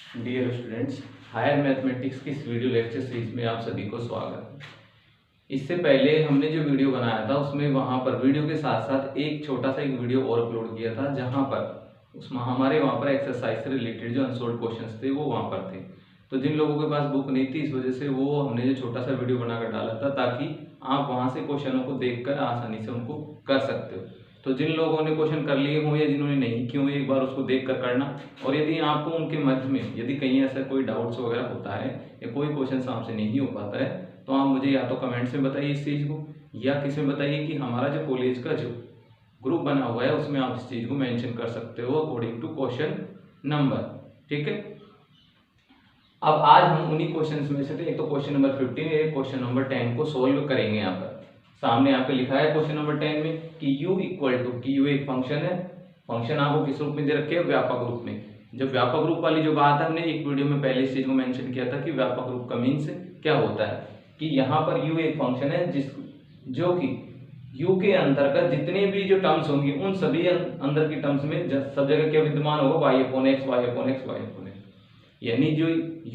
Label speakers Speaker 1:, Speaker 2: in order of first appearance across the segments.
Speaker 1: Dear students, higher mathematics की इस video lecture series में आप सभी को स्वागत है। इससे पहले हमने जो वीडियो बनाया था उसमें वहाँ पर वीडियो के साथ साथ एक छोटा सा एक वीडियो और अपलोड किया था, जहाँ पर उसमें हमारे वहाँ पर एक्सरसाइज से रिलेटेड जो अनसोल्व क्वेश्चंस थे वो वहाँ पर थे। तो जिन लोगों के पास बुक नहीं थी, इस वजह से वो हमने जो छोटा सा वीडियो बनाकर डाला था, ताकि आप वहाँ से क्वेश्चनों को देखकर आसानी से उनको कर सकते हो। तो जिन लोगों ने क्वेश्चन कर लिए हों या जिन्होंने नहीं किए हों, एक बार उसको देख कर करना। और यदि आपको उनके मध्य में यदि कहीं ऐसा कोई डाउट्स वगैरह होता है या कोई क्वेश्चन आपसे नहीं हो पाता है, तो आप मुझे या तो कमेंट्स में बताइए इस चीज़ को, या किसी में बताइए कि हमारा जो कॉलेज का जो ग्रुप बना हुआ है उसमें आप इस चीज़ को मेंशन कर सकते हो अकॉर्डिंग टू क्वेश्चन नंबर। ठीक है, अब आज हम उन्हीं क्वेश्चंस में से एक तो क्वेश्चन नंबर 15 एक क्वेश्चन नंबर 10 को सोल्व करेंगे। यहाँ पर सामने आपको लिखा है क्वेश्चन नंबर 10 में कि u इक्वल टू, कि u एक फंक्शन है। फंक्शन आपको किस रूप में दे रखे हैं? व्यापक रूप में। जब व्यापक रूप वाली जो बात है, हमने एक वीडियो में पहले इस चीज को मेंशन किया था कि व्यापक रूप का मीन्स क्या होता है, कि यहाँ पर u एक फंक्शन है जो कि u के अंतर्गत जितने भी जो टर्म्स होंगी उन सभी अंदर की टर्म्स में सब जगह क्या विद्यमान होगा? y upon x, y upon x, y upon x। यानी जो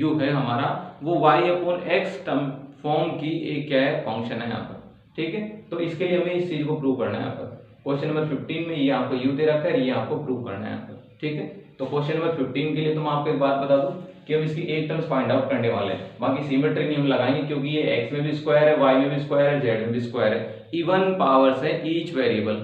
Speaker 1: u है हमारा वो y upon x term form की एक क्या है? फंक्शन है यहाँ पर। ठीक है, तो इसके लिए हमें इस चीज को प्रूव करना है। यहाँ पर क्वेश्चन नंबर 15 में ये आपको u दे रखा है, ये आपको प्रूव करना है यहाँ पर। ठीक है, तो क्वेश्चन नंबर 15 के लिए तो मैं आपको एक बात बता दूं कि हम इसकी एक टर्म्स फाइंड आउट करने वाले हैं। बाकी सिमेट्री नहीं हम लगाएंगे, क्योंकि ये x में भी स्क्वायर है, y में भी स्क्वायर है, z में भी स्क्वायर है। इवन पावर्स है ईच वेरिएबल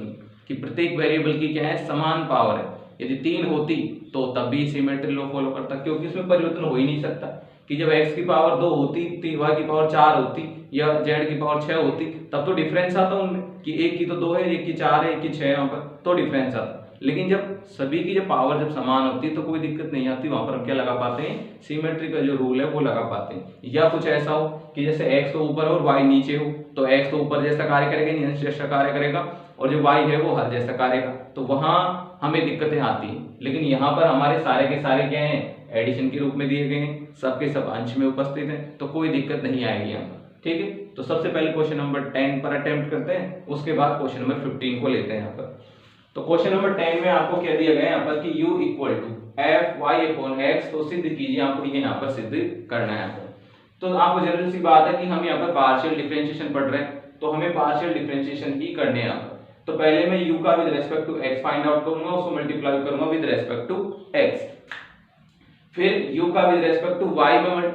Speaker 1: की प्रत्येक वेरिएबल की क्या है? समान पावर है। यदि 3 होती तो तब भी सिमेट्री लॉ फॉलो करता, क्योंकि इसमें परिवर्तन हो ही नहीं सकता कि जब x की पावर 2 होती, y की पावर 4 होती या z की पावर 6 होती, तब तो डिफरेंस आता उनमें कि एक की तो 2 है, एक की 4 है, एक की 6 है, यहाँ पर तो डिफरेंस आता। लेकिन जब सभी की जब पावर जब समान होती है तो कोई दिक्कत नहीं आती, वहां पर हम क्या लगा पाते हैं? सिमेट्री का जो रूल है वो लगा पाते हैं। या कुछ ऐसा हो कि जैसे x तो ऊपर और y नीचे हो, तो x तो ऊपर जैसा कार्य करेगा, नीचे जैसा कार्य करेगा, और जो y है वो हर जैसा करेगा, तो वहां हमें दिक्कतें आती हैं। लेकिन यहाँ पर हमारे सारे के सारे क्या हैं? एडिशन के रूप में दिए गए हैं, सबके सब अंश में उपस्थित हैं, तो कोई दिक्कत नहीं आएगी यहाँ पर। ठीक है, तो सबसे पहले क्वेश्चन नंबर 10 पर अटेम्प्ट करते हैं, उसके बाद क्वेश्चन नंबर 15 को लेते हैं यहाँ पर। तो क्वेश्चन नंबर 10 में आपको क्या दिया गया है यहाँ पर कि u equal to F Y upon X, तो सिद्ध कीजिए, आपको ये यहाँ पर सिद्ध करना है यहाँ पर। तो आपको जनरल सी बात है कि हम यहाँ पर पार्शियल डिफरेंशिएशन पढ़ रहे हैं, तो हमें पार्शियल डिफरेंशिएशन ही करने हैं यहाँ पर। तो पहले मैं u का with respect to x find out करूंगा, उसको मल्टीप्लाई करूंगा विद रेस्पेक्ट टू x, फिर u का विद रेस्पेक्ट टू y में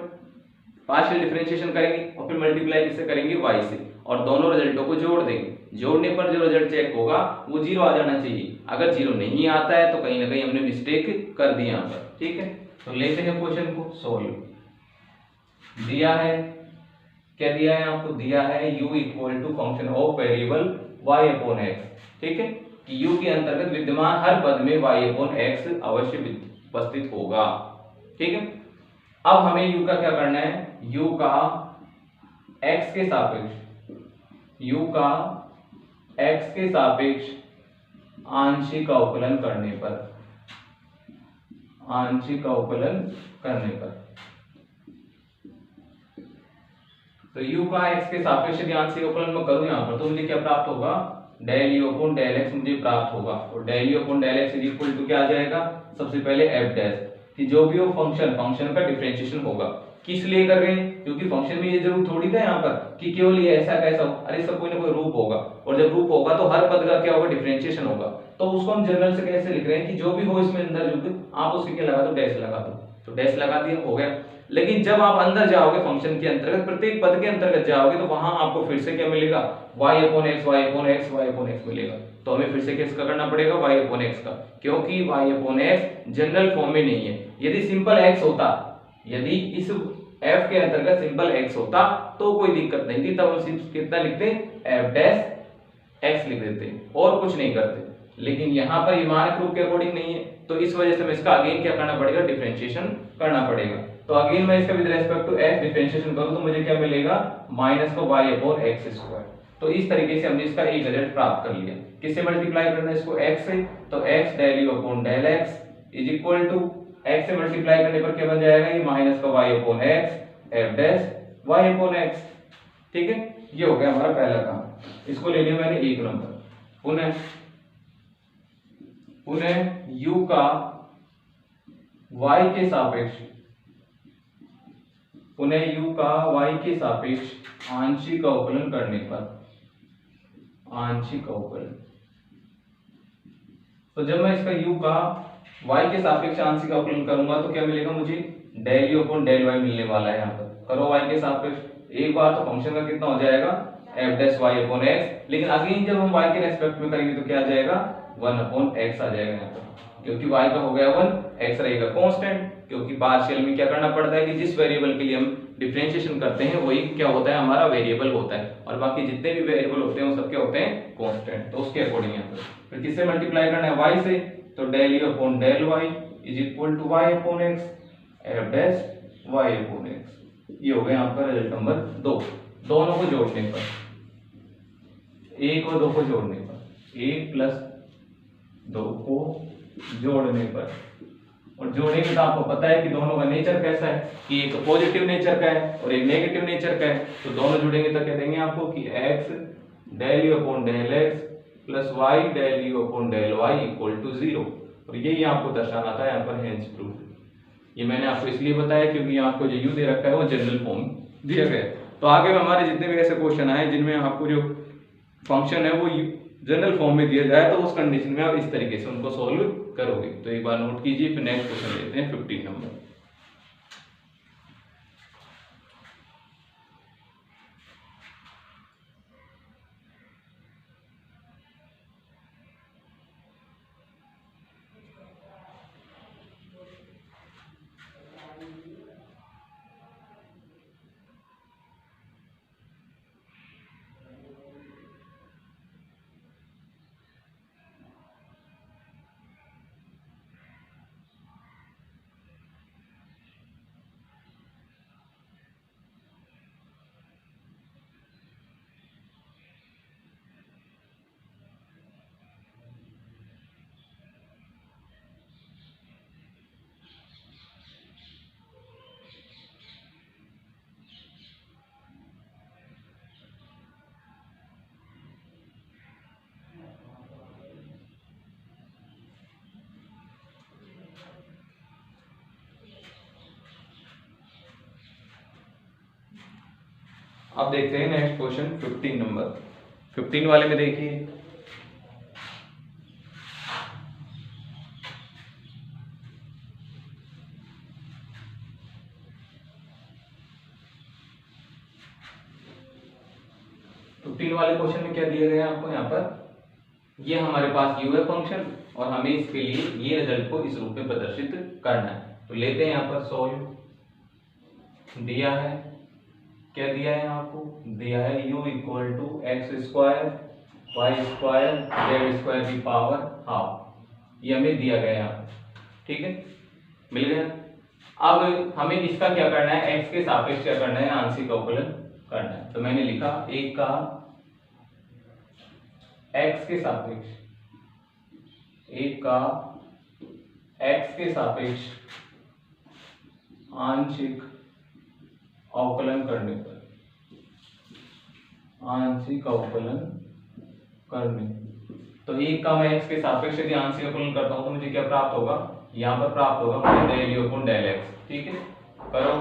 Speaker 1: पार्शियल डिफरेंशिएशन करेंगे और फिर मल्टीप्लाई किससे करेंगे? y से, और दोनों रिजल्टों को जोड़ देंगे। जोड़ने पर जो रिजल्ट चेक होगा वो 0 आ जाना चाहिए। अगर 0 नहीं आता है तो कहीं ना कहीं हमने मिस्टेक कर दी यहाँ पर। ठीक है, तो लेते हैं क्वेश्चन को सोल्व। दिया है, क्या दिया है आपको? दिया है u equal to function of variable y upon x। ठीक है, कि u के अंतर्गत विद्यमान हर पद में y अपॉन x अवश्य उपस्थित होगा। ठीक है, अब हमें u का क्या करना है? u का x के सापेक्ष, u का x के सापेक्ष आंशिक अवकलन करने पर, आंशिक अवकलन करने पर, तो u का x के सापेक्ष यदि आंशिक अवकलन में करूं यहाँ पर, तो मुझे क्या प्राप्त होगा? Del u upon del x मुझे प्राप्त होगा। और del u upon del x equal to क्या आ जाएगा? सबसे पहले f डैश, कि जो भी वो फंक्शन का डिफरेंशिएशन होगा। किस लिए कर रहे हैं? क्योंकि फंक्शन में ये जरूर थोड़ी था यहाँ पर कि केवल ये ऐसा कैसा हो, अरे सब कोई ना कोई रूप होगा, और जब रूप होगा तो हर पद का क्या होगा? डिफरेंशिएशन होगा। तो उसको हम जनरल से कैसे लिख रहे हैं कि जो भी हो इसमें अंदर जो भी आप उसके क्या लगा दो? डैश लगा दो, तो डैश लगा दिया, हो गया। लेकिन जब आप अंदर जाओगे फंक्शन के अंतर्गत, प्रत्येक पद के अंतर्गत जाओगे, तो वहां आपको फिर से क्या मिलेगा? y upon x, y upon x, y upon x मिलेगा। तो हमें फिर से किसका करना पड़ेगा? y अपॉन x का, क्योंकि y upon x general form में नहीं है। यदि सिंपल x होता, यदि इस f के अंतर्गत सिंपल x होता तो कोई दिक्कत नहीं थी, तब हम सिर्फ कितना लिखते? f डैश x लिख देते और कुछ नहीं करते। लेकिन यहाँ पर ये मानक रूप के अकॉर्डिंग नहीं है, तो इस वजह से हमें इसका अगेन क्या करना पड़ेगा? डिफरेंशिएशन करना पड़ेगा। तो अगेन मैं इसका with respect to x differentiation करूं तो मुझे क्या मिलेगा? माइनस को y अपॉन x स्क्वायर। तो इस तरीके से हमने इसका एक रिजल्ट प्राप्त कर लिया। किससे मल्टीप्लाई करना है इसको? x से, तो x del u upon del x is equal to x से मल्टीप्लाई करने पर क्या बन जाएगा? ये माइनस का y upon x f dash y upon x। ठीक है, ये हो गया हमारा पहला काम। इसको ले लिया मैंने 1 नंबर। पुनः u का y के सापेक्ष पुनः u का y के सापेक्ष आंशिक अवकलन करने पर, आंशिक अवकलन, तो जब मैं इसका u का y के सापेक्ष आंशिक अवकलन करूंगा तो क्या मिलेगा मुझे, del u upon del y मिलने वाला है। यहाँ पर करो y के सापेक्ष, एक बार तो फंक्शन का कितना हो जाएगा f dash y upon x, लेकिन अगेन जब हम y के रेस्पेक्ट में करेंगे तो क्या आ जाएगा 1 अपॉन x आ जाएगा यहाँ पर, क्योंकि y का हो गया 1, x रहेगा कांस्टेंट, क्योंकि पार्शियल में क्या करना पड़ता है कि जिस वेरिएबल के लिए हम डिफरेंशिएशन करते हैं वही क्या होता है हमारा वेरिएबल होता है, और बाकी जितने भी वेरिएबल होते हैं वो सब क्या होते हैं कांस्टेंट। तो उसके अकॉर्डिंग यहाँ पर फिर किससे मल्टीप्लाई करना है, y से, तो del u upon del y is equal to y upon x f dash y upon x। ये हो गया यहाँ पर रिजल्ट नंबर 2। दोनों को जोड़ने पर, 1 और 2 को जोड़ने पर, 1 प्लस 2 को जोड़ने पर, और जोड़ेंगे तो आपको पता है कि दोनों का नेचर कैसा है, कि एक पॉजिटिव नेचर का है और एक नेगेटिव नेचर का है, तो दोनों जुड़ेंगे तो क्या देंगे आपको कि x del u upon del x plus y del u upon del y equal to 0, और यही आपको दर्शाना था यहाँ पर हेंस प्रूफ। ये मैंने आपको इसलिए बताया क्योंकि आपको जो u दे रखा है वो जनरल फॉर्म दिया गया है। तो आगे में हमारे जितने भी ऐसे क्वेश्चन आए जिनमें आपको जो फंक्शन है वो जनरल फॉर्म में दिया जाए तो उस कंडीशन में आप इस तरीके से उनको सोल्व करोगे। तो एक बार नोट कीजिए, फिर नेक्स्ट क्वेश्चन लेते हैं 15 नंबर। अब देखते हैं नेक्स्ट क्वेश्चन 15 नंबर। 15 वाले में देखिए, वाले क्वेश्चन में क्या दिया गया है आपको, यहाँ पर ये हमारे पास u है फंक्शन और हमें इसके लिए ये रिजल्ट को इस रूप में प्रदर्शित करना है। तो लेते हैं यहाँ पर सोल्व, दिया है, क्या दिया है आपको, दिया है u equal to X square Y square Z square की पावर हाफ, ये हमें दिया गया है, ठीक है, मिल गया। अब हमें इसका क्या करना है, x के सापेक्ष क्या करना है, आंशिक अवकलन करना है। तो मैंने लिखा एक का x के सापेक्ष, एक का x के सापेक्ष आंशिक अवकलन करने पर, आंशिक अवकलन करने, तो एक का मैं x के सापेक्ष यदि आंशिक अवकलन करता हूं तो मुझे क्या प्राप्त होगा, यहाँ पर प्राप्त होगा del u upon del x, ठीक है। करो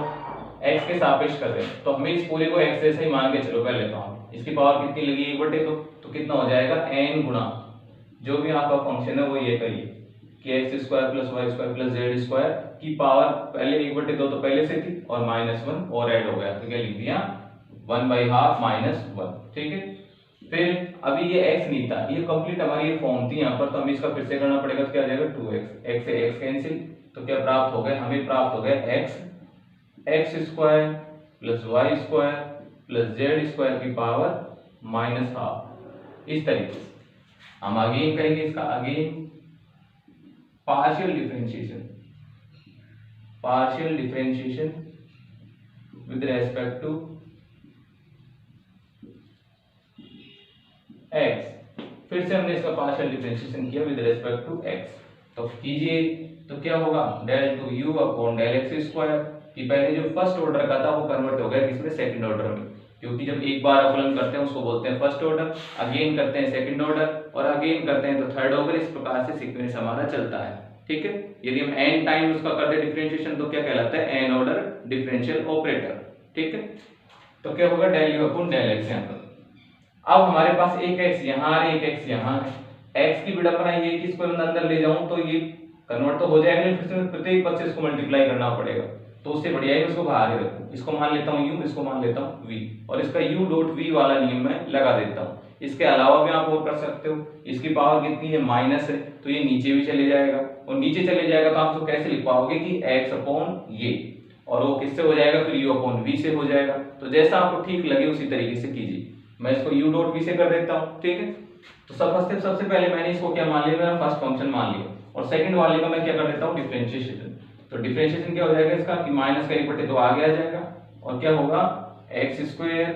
Speaker 1: x के सापेक्ष कर रहे हैं तो हमें इस पूरे को x जैसे ही मान के चलो, पहले तो हम इसकी पावर कितनी लगी, 1/2, तो कितना हो जाएगा n गुना जो भी आपका फंक्शन है वो ये करिए कि x square plus Y square plus Z square की पावर पहले 1/2 तो पहले से थी और -1 और ऐड हो गया, तो क्या लिख दिया 1/2 -1, ठीक है। फिर अभी ये x नहीं था, ये कंप्लीट हमारी ये फॉर्म थी यहाँ पर, तो हमें इसका फिर से करना पड़ेगा, तो क्या आ जाएगा 2x, x से x कैंसिल, तो क्या प्राप्त हो गया, हमें प्राप्त हो गया x square plus Y square plus Z square की पावर -12। इस तरीके से हम अगेन करेंगे इसका, again partial differentiation with respect to x, फिर से हमने इसका पार्शियल डिफरेंशिएशन किया विद रेस्पेक्ट टू x, तो कीजिए, तो क्या होगा del two u upon del x square, कि पहले जो फर्स्ट ऑर्डर का था वो कन्वर्ट हो गया किसमें, सेकंड ऑर्डर में, क्योंकि जब एक बार अवकलन करते हैं उसको बोलते हैं फर्स्ट ऑर्डर, अगेन करते हैं सेकंड ऑर्डर और अगेन करते हैं तो थर्ड ऑर्डर, इस प्रकार से सीक्वेंस हमारा चलता है। ठीक है। यदि हम n टाइम उसका कर दे डिफरेंशिएशन तो क्या कहलाता है, n ऑर्डर डिफरेंशियल ऑपरेटर, ठीक है। तो क्या होगा, del u upon del x यहाँ पर। अब हमारे पास एक x यहाँ है, एक x यहाँ है। x की विडंबना ये कि इसको अंदर ले जाऊं तो ये कन्वर्ट तो हो जाएगा, लेकिन फिर से प्रत्येक पद से इसको मल्टीप्लाई करना पड़ेगा, तो उससे बढ़िया है इसको बाहर ही रखूं। इसको मान लेता हूं u, इसको मान लेता हूं v, और इसका u डॉट v वाला नियम मैं लगा देता हूं। इसके अलावा भी आप और कर सकते हो। इसकी पावर कितनी है, माइनस है, तो ये नीचे भी चले जाएगा, और नीचे चले जाएगा तो आप इसको कैसे लिख पाओगे कि x अपॉन ये, और वो किससे हो जाएगा, फिर u अपॉन v से हो जाएगा। तो जैसा आपको ठीक लगे उसी तरीके से कीजिए। मैं इसको u डॉट v से कर देता हूं, ठीक है। तो सबसे पहले मैंने इसको क्या मान लिया, मेरा फर्स्ट फंक्शन मान लिया, और सेकंड वाले का मैं क्या कर देता हूं, डिफरेंशिएशन। तो डिफरेंशिएशन क्या हो जाएगा इसका कि माइनस का 1/2 आगे आ जाएगा, और क्या होगा, x square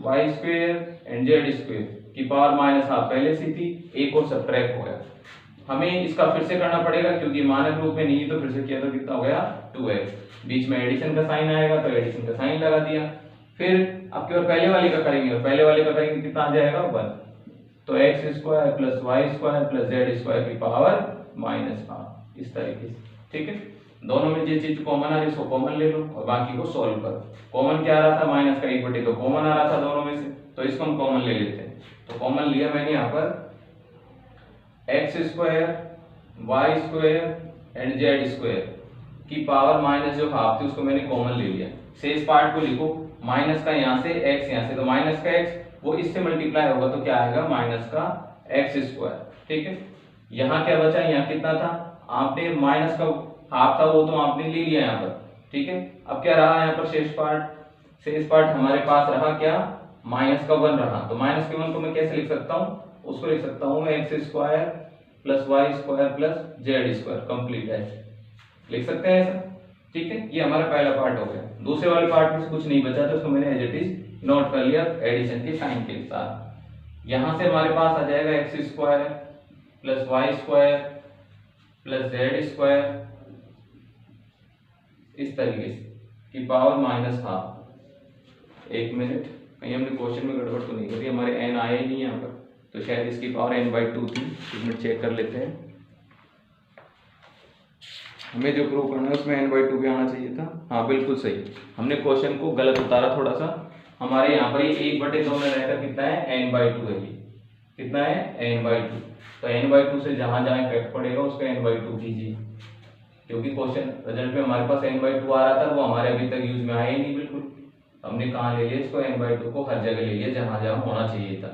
Speaker 1: y square and z square की पावर माइनस हाफ पहले से थी, एक और सब्ट्रैक्ट हो गया। हमें इसका फिर से करना पड़ेगा क्योंकि मानक रूप में नहीं, तो फिर से किया तो कितना हो गया, 2x। बीच में एडिशन का साइन आएगा तो एडिशन का साइन लगा दिया। फिर अब केवल पहले वाले का करेंगे, और पहले वाले का करेंगे कितना आ जाएगा, 1। तो x square plus y square plus z square की पावर माइनस हाफ, इस तरीके से, ठीक है। दोनों में जो चीज कॉमन आ रही है उसको कॉमन ले लो और बाकी को सॉल्व करो। कॉमन क्या आ रहा था, माइनस का 1/2 कॉमन आ रहा था दोनों में से, तो इसको हम कॉमन ले लेते हैं। तो कॉमन लिया मैंने यहाँ पर x square y square and z square की पावर माइनस जो हाफ थी उसको मैंने कॉमन ले लिया। शेष पार्ट को लिखो, माइनस का यहाँ से x यहाँ से, तो माइनस का x वो इससे मल्टीप्लाई होगा तो क्या आएगा, माइनस का x स्क्वायर, ठीक है। यहाँ क्या बचा, यहाँ कितना था, आपने माइनस का हाफ था वो तो आपने ले लिया यहाँ पर, ठीक है। अब क्या रहा यहाँ पर शेष पार्ट हमारे पास रहा क्या, माइनस का 1 रहा। तो माइनस के 1 को मैं कैसे लिख सकता हूँ, उसको लिख सकता हूँ x square plus Y square plus Z square complete है, लिख सकते हैं ऐसा, ठीक है। ये हमारा पहला पार्ट हो गया। दूसरे वाले पार्ट में से कुछ नहीं बचा तो उसको मैंने एज इट इज नोट कर लिया एडिशन के साइन के साथ। यहाँ से हमारे पास आ जाएगा X square plus Y square plus Z square इस तरीके से की पावर माइनस हाफ। एक मिनट, कहीं हमने क्वेश्चन में गड़बड़ तो नहीं करी, हमारे n आया ही नहीं यहाँ पर, तो शायद इसकी पावर n/2 थी। एक मिनट चेक कर लेते हैं, हमें जो प्रूव करना है उसमें n/2 भी आना चाहिए था। हाँ बिल्कुल सही, हमने क्वेश्चन को गलत उतारा थोड़ा सा। हमारे यहाँ पर ये 1/2 में रहकर कितना है, n/2 है। ये कितना है, n/2। तो n/2 से जहां जहां इफेक्ट पड़ेगा उसका n/2 कीजिए, क्योंकि क्वेश्चन रिजल्ट में हमारे पास n/2 आ रहा था, वो हमारे अभी तक यूज में आया ही नहीं बिल्कुल। हमने कहाँ ले लिया इसको, n/2 को हर जगह ले लिया जहां जहां होना चाहिए था।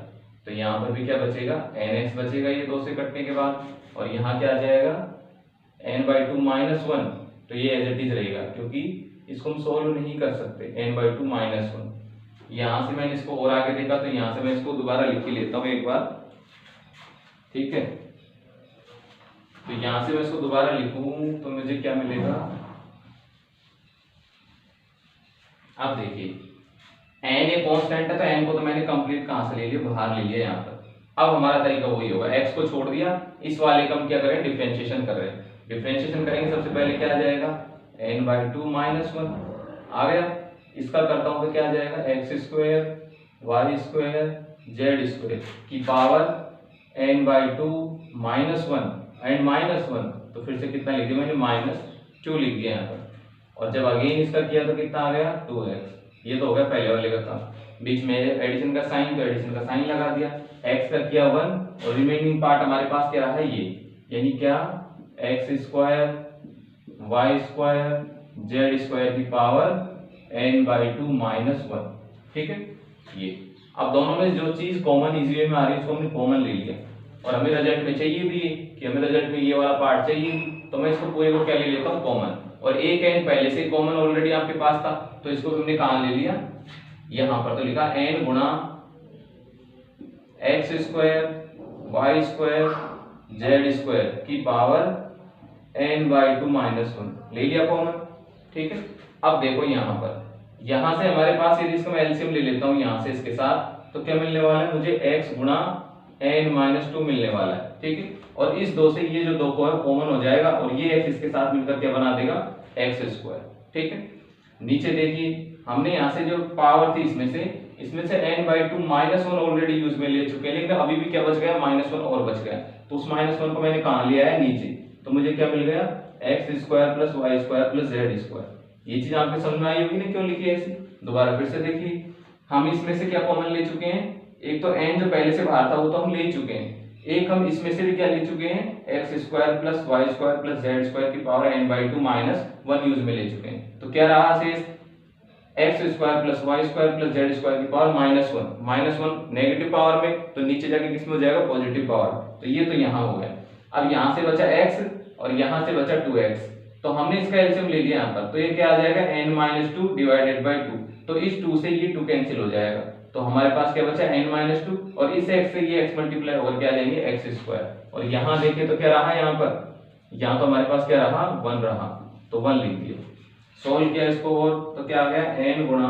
Speaker 1: तो यहाँ पर भी क्या बचेगा, nx बचेगा ये 2 से कटने के बाद, और यहाँ क्या आ जाएगा n/2 - 1। तो ये एज इट इज रहेगा क्योंकि इसको हम सोल्व नहीं कर सकते, n/2 - 1। यहाँ से मैंने इसको और आगे देखा तो यहाँ से मैं इसको दोबारा लिख के लेता हूँ एक बार, ठीक है। तो यहाँ से मैं इसको दोबारा लिखूं तो मुझे क्या मिलेगा, अब देखिए n एक कांस्टेंट है तो n को तो मैंने कंप्लीट कहां से ले लिया, बाहर ले लिया यहाँ पर। अब हमारा तरीका वही होगा, x को छोड़ दिया, इस वाले का हम क्या करें, डिफरेंशिएशन कर रहे हैं। डिफरेंशिएशन करेंगे सबसे पहले क्या आ जाएगा, n/2 - 1 आ गया। इसका करता हूं तो क्या आ जाएगा, x square Y square Z square की पावर n/2 - 1 एंड -1, तो फिर से कितना लिख दिया मैंने, -2 लिख दिया यहाँ पर। और जब अगेन इसका किया तो कितना आ गया, 2x। ये तो हो गया पहले वाले का काम। बीच में एडिशन का साइन, तो एडिशन का साइन लगा दिया। x का किया 1 और रिमेनिंग पार्ट हमारे पास क्या रहा, ये यानी क्या, x square Y square Z square की पावर n/2 - 1, ठीक है। ये अब दोनों में जो चीज कॉमन इजी वे में आ रही है उसको हमने कॉमन ले लिया, और हमें रिजल्ट में चाहिए भी है कि हमें रिजल्ट में ये वाला पार्ट चाहिए, तो मैं इसको पूरे को क्या ले लेता हूँ, कॉमन। और एक n पहले से कॉमन ऑलरेडी आपके पास था, तो इसको हमने कहाँ ले लिया, यहाँ पर। तो लिखा n गुणा x square Y square Z square की पावर n/2 - 1 ले लिया कॉमन, ठीक है। अब देखो यहाँ पर, यहाँ से हमारे पास यदि इसका मैं एलसीएम ले लेता हूँ यहाँ से इसके साथ, तो क्या मिलने वाला है मुझे, x गुणा n-2 मिलने वाला है, ठीक है। और इस 2 से ये जो 2 को है कॉमन हो जाएगा, और ये x इसके साथ मिलकर क्या बना देगा, x स्क्वायर, ठीक है। नीचे देखिए हमने यहाँ से जो पावर थी इसमें से n/2 - 1 ऑलरेडी यूज में ले चुके हैं, लेकिन अभी भी क्या बच गया, -1 और बच गया। तो उस -1 को मैंने कहाँ लिया है, नीचे। तो मुझे क्या मिल गया, x square plus Y square plus Z square. ये चीज आपके समझ में आई होगी ना, क्यों लिखी है ऐसी। दोबारा फिर से देखिए, हम इसमें से क्या कॉमन ले चुके हैं, एक तो n जो पहले से बाहर था वो तो हम ले चुके हैं, एक हम इसमें से भी क्या ले चुके हैं, X square plus Y square plus Z square की पावर n/2 माइनस 1 यूज में ले चुके हैं। तो क्या रहा शेष, X square plus Y square plus Z square की पावर -1, -1 नेगेटिव पावर में, तो नीचे जाके किस में हो जाएगा, पॉजिटिव पावर। तो ये तो यहाँ हो गया। अब यहाँ से बचा x और यहाँ से बचा 2x, तो हमने इसका एलसीएम ले लिया यहाँ पर, तो ये क्या आ जाएगा, n-2 डिवाइडेड बाई 2। तो इस 2 से ये 2 कैंसिल हो जाएगा, तो हमारे पास क्या बचा, n-2, और इस x से ये x मल्टीप्लाई होकर क्या लेंगे, एक्स स्क्वायर। और यहाँ देखें तो क्या रहा यहाँ पर, यहाँ तो हमारे पास क्या रहा, 1 रहा, तो 1 लिख दिया। सोल्व किया इसको और तो क्या आ गया, n गुणा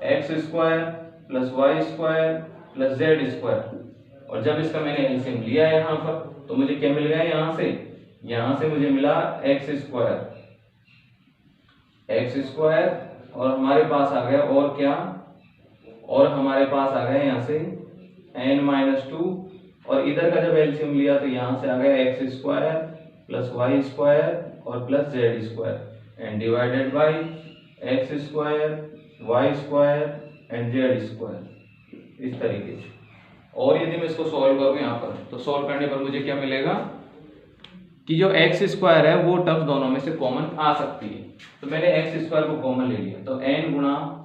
Speaker 1: X square plus Y square plus Z square. और जब इसका मैंने एलसीएम लिया है यहाँ पर, तो मुझे क्या मिल गया, यहाँ से मुझे मिला एक्स स्क्वायर और हमारे पास आ गया और क्या, और हमारे पास आ गया यहाँ से n-2, और इधर का जब एलसीएम लिया तो यहाँ से आ गया x square plus Y square और plus Z square and divided by x square Y square and Z square, इस तरीके से। और यदि मैं इसको सॉल्व करूँ यहाँ पर, तो सॉल्व करने पर मुझे क्या मिलेगा कि जो एक्स स्क्वायर है वो टर्म दोनों में से कॉमन आ सकती है। तो मैंने एक्स स्क्वायर को कॉमन ले लिया, तो n गुणा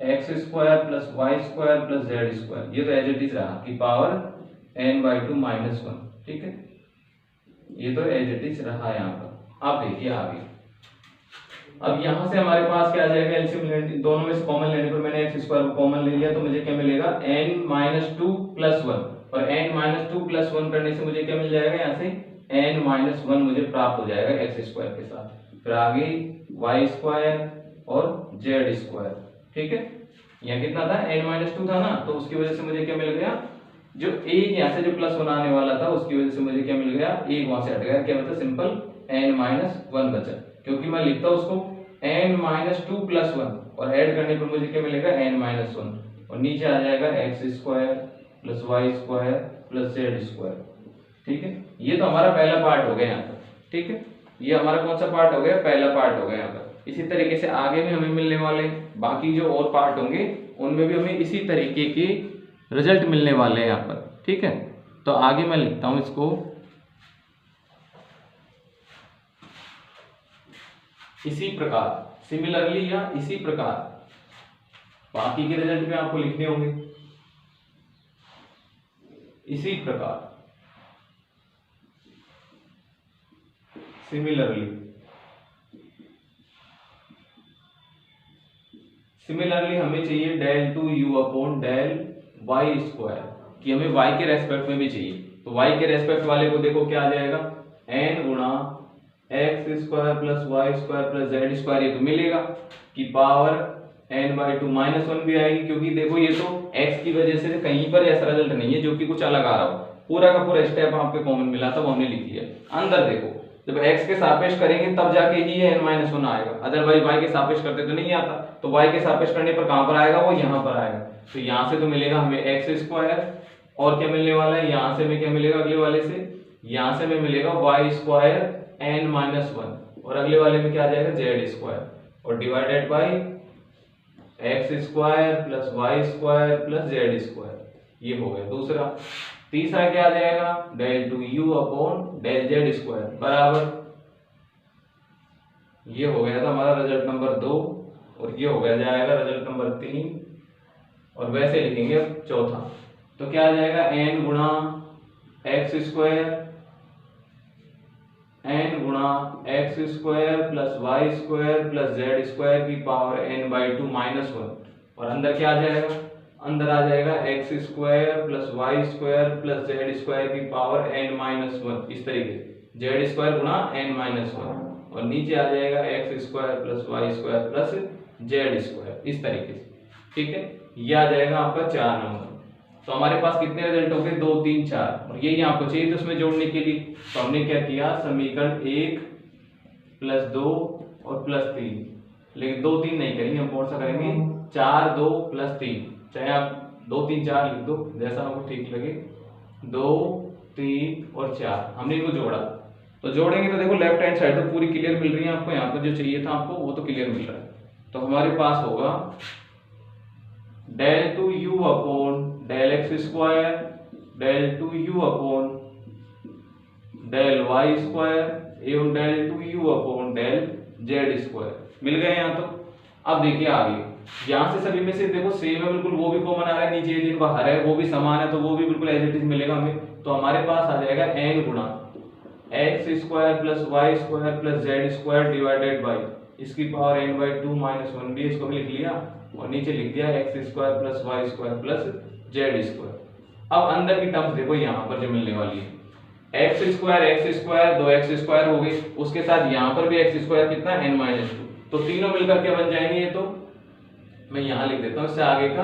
Speaker 1: X square plus Y square plus Z square, ये तो एज इट इज रहा कि पावर n/2 माइनस 1, ठीक है, ये तो एज इट इज रहा यहाँ पर। आप देखिए आगे, अब यहाँ से हमारे पास क्या आ जाएगा, एलसीएम दोनों में से कॉमन लेने पर मैंने एक्स स्क्वायर को कॉमन ले लिया, तो मुझे क्या मिलेगा, n-2 प्लस 1, और n-2 प्लस 1 करने से मुझे क्या मिल जाएगा, यहाँ से n-1 मुझे प्राप्त हो जाएगा एक्स स्क्वायर के साथ। फिर आगे वाई स्क्वायर और जेड स्क्वायर, ठीक है। यहाँ कितना था, n-2 था ना, तो उसकी वजह से मुझे क्या मिल गया, जो एक यहाँ से जो प्लस 1 आने वाला था उसकी वजह से मुझे क्या मिल गया, एक वहां से हट गया, क्या बचा, सिंपल n-1 बचा, क्योंकि मैं लिखता हूँ उसको n-2 प्लस 1 और ऐड करने पर मुझे क्या मिलेगा, n-1, और नीचे आ जाएगा X square plus Y square plus Z square, ठीक है। ये तो हमारा पहला पार्ट हो गया यहाँ पर, ठीक है, ये हमारा कौन सा पार्ट हो गया, पहला पार्ट हो गया यहाँ पर। इसी तरीके से आगे भी हमें मिलने वाले बाकी जो और पार्ट होंगे उनमें भी हमें इसी तरीके के रिजल्ट मिलने वाले हैं यहाँ पर, ठीक है। तो आगे मैं लिखता हूँ इसको, इसी प्रकार, सिमिलरली या इसी प्रकार, बाकी के रिजल्ट में आपको लिखने होंगे इसी प्रकार, सिमिलरली हमें चाहिए del 2u upon del y square, कि हमें y के रेस्पेक्ट में भी चाहिए। तो y के रेस्पेक्ट वाले को देखो क्या आ जाएगा, n गुणा X square plus Y square plus Z square, ये तो मिलेगा कि पावर n/2 माइनस 1 भी आएगी, क्योंकि देखो ये तो x की वजह से कहीं पर ऐसा रिजल्ट नहीं है जो कि कुछ अलग आ रहा हो, पूरा का पूरा स्टेप आपके कॉमन मिला था वो हमने लिख दिया। अंदर देखो, जब x के सापेक्ष करेंगे तब जाके ही ये n-1 आएगा, अदरवाइज y के सापेक्ष करते तो नहीं आता। तो y के सापेक्ष करने पर कहां पर आएगा, वो यहाँ पर आएगा। तो यहाँ से तो मिलेगा हमें एक्स स्क्वायर, और क्या मिलने वाला है, यहाँ से हमें क्या मिलेगा, अगले वाले से यहाँ से हमें मिलेगा वाई स्क्वायर n-1, और अगले वाले में क्या आ जाएगा, जेड स्क्वायर, और divided by x square plus Y square plus Z square, ये हो गया दूसरा। तीसरा क्या आ जाएगा, del 2u upon del z square बराबर, ये हो गया था हमारा रिजल्ट नंबर 2, और ये हो गया जाएगा रिजल्ट नंबर 3, और वैसे लिखेंगे अब चौथा। तो क्या आ जाएगा, n गुणा X square plus Y square plus Z square की पावर n/2 माइनस 1, और अंदर क्या आ जाएगा, अंदर आ जाएगा X square plus Y square plus Z square की पावर n-1, इस तरीके से जेड स्क्वायर गुणा n-1, और नीचे आ जाएगा X square plus Y square plus Z square, इस तरीके से, ठीक है। ये आ जाएगा आपका 4 नंबर। तो हमारे पास कितने रिजल्ट हो गए, 2 3 4, और यही आपको चाहिए। तो उसमें जोड़ने के लिए तो हमने क्या किया, समीकरण 1 प्लस 2 और प्लस 3, लेकिन 2 3 नहीं करेंगे, हम कौन सा करेंगे, 4 2 प्लस 3, चाहे आप 2 3 4 लिख दो जैसा आपको ठीक लगे, 2 3 और 4 हमने इनको जोड़ा, तो जोड़ेंगे तो देखो लेफ्ट हैंड साइड तो पूरी क्लियर मिल रही है आपको, यहाँ पर जो चाहिए था आपको वो तो क्लियर मिल रहा है। तो हमारे पास होगा del 2u upon del x square del 2u upon del y square एवं del 2u upon del z square मिल गए यहाँ। तो अब देखिए आगे यहाँ से सभी में से देखो सेम है बिल्कुल, वो भी कॉमन आ रहा है, नीचे जिन बाहर है वो भी समान है तो वो भी बिल्कुल एज इट इज मिलेगा हमें। तो हमारे पास आ जाएगा n गुणा X square plus Y square plus Z square divided by इसकी पावर n/2 माइनस 1 भी इसको भी लिख लिया और नीचे लिख दिया X square plus Y square plus Z square. अब अंदर की टर्म्स देखो यहाँ पर जो मिलने वाली है एक्स स्क्वायर 2x स्क्वायर हो गई, उसके साथ यहाँ पर भी एक्स स्क्वायर कितना n-2, तो तीनों मिलकर के बन जाएंगे। ये तो मैं यहाँ लिख देता हूँ इससे आगे का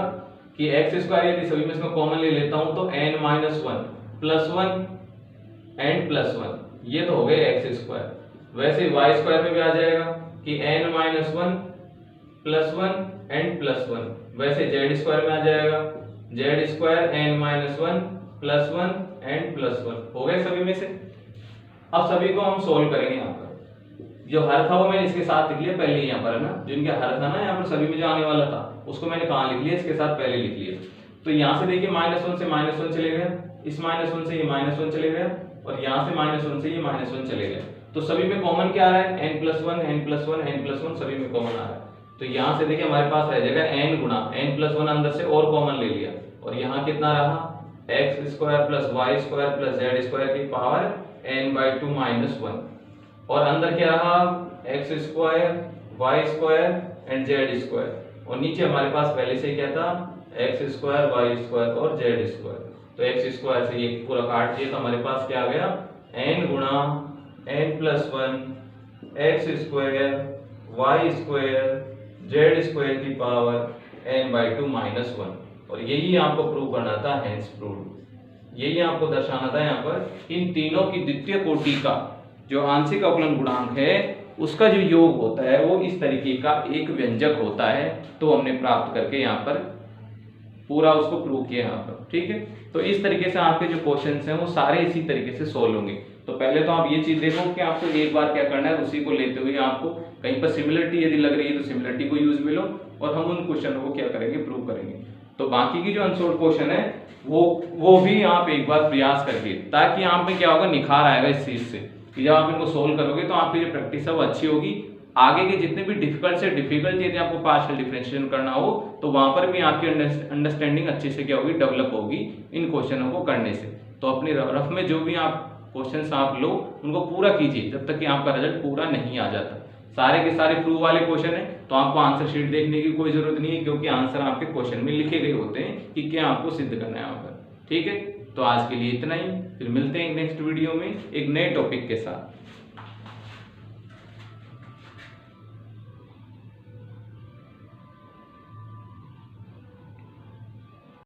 Speaker 1: कि एक्स स्क्वायर यदि सभी में इसमें कॉमन ले लेता हूँ तो n-1 प्लस 1 एंड प्लस 1 ये तो हो गए एक्स स्क्वायर। वैसे वाई स्क्वायर में भी आ जाएगा कि n-1 प्लस 1 एंड प्लस 1, वैसे जेड स्क्वायर में आ जाएगा Z square n-1 plus 1 and plus 1 हो गए सभी में से। अब सभी को हम सोल्व करेंगे। यहाँ पर जो हर था वो मैंने इसके साथ लिख लिया पहले, यहाँ पर है ना जिनके हर था ना यहाँ पर सभी में जो आने वाला था उसको मैंने कहाँ लिख लिया, इसके साथ पहले लिख लिया। तो यहाँ से देखिए -1 से -1 चले गए, इस -1 से ये -1 चले गए और यहाँ से -1 से ये -1 चले गए। तो सभी में कॉमन क्या आ रहा है n+1 n+1 n+1 सभी में कॉमन आ रहा है। तो यहाँ से देखिए हमारे पास रह जाएगा n गुणा n+1 अंदर से और कॉमन ले लिया और यहाँ कितना रहा X square plus Y square plus Z square की पावर n/2 माइनस 1 और अंदर क्या रहा X square Y square and Z square और नीचे हमारे पास पहले से क्या था एक्स स्क्वायर वाई स्क्वायर और जेड स्क्वायर। तो एक्स स्क्वायर से ये पूरा काट दिया तो हमारे पास क्या आ गया n गुणा n+1 X square Y square Z square की पावर n/2 माइनस 1 और यही आपको प्रूव करना था, हेंस प्रूव्ड। यही आपको दर्शाना था यहाँ पर इन तीनों की द्वितीय कोटि का जो आंशिक अवकलन गुणांक है उसका जो योग होता है वो इस तरीके का एक व्यंजक होता है। तो हमने प्राप्त करके यहाँ पर पूरा उसको प्रूव किया यहाँ पर, ठीक है। तो इस तरीके से आपके जो क्वेश्चंस हैं वो सारे इसी तरीके से सोल्व होंगे। तो पहले तो आप ये चीज देखो कि आपको एक बार क्या करना है, उसी को लेते हुए आपको कहीं पर सिमिलरिटी यदि लग रही है तो सिमिलरिटी को यूज में लो और हम उन क्वेश्चनों को क्या करेंगे प्रूव करेंगे। तो बाकी की जो अनसोल्व क्वेश्चन है वो भी आप एक बार प्रयास करके, ताकि आप में क्या होगा निखार आएगा इस चीज से कि जब आप इनको सोल्व करोगे तो आपकी जो प्रैक्टिस है वो अच्छी होगी। आगे के जितने भी डिफिकल्ट से डिफिकल्ट यदि आपको पार्शियल डिफरेंशिएशन करना हो तो वहां पर भी आपकी अंडरस्टैंडिंग अच्छे से क्या होगी डेवलप होगी इन क्वेश्चनों को करने से। तो अपने रफ में जो भी आप क्वेश्चंस आप लो उनको पूरा कीजिए जब तक कि आपका रिजल्ट पूरा नहीं आ जाता। सारे के सारे प्रूव वाले क्वेश्चन है तो आपको आंसर शीट देखने की कोई जरूरत नहीं है, क्योंकि आंसर आपके क्वेश्चन में लिखे गए होते हैं कि क्या आपको सिद्ध करना है यहाँ पर, ठीक है। तो आज के लिए इतना ही, फिर मिलते हैं नेक्स्ट वीडियो में एक नए टॉपिक के साथ।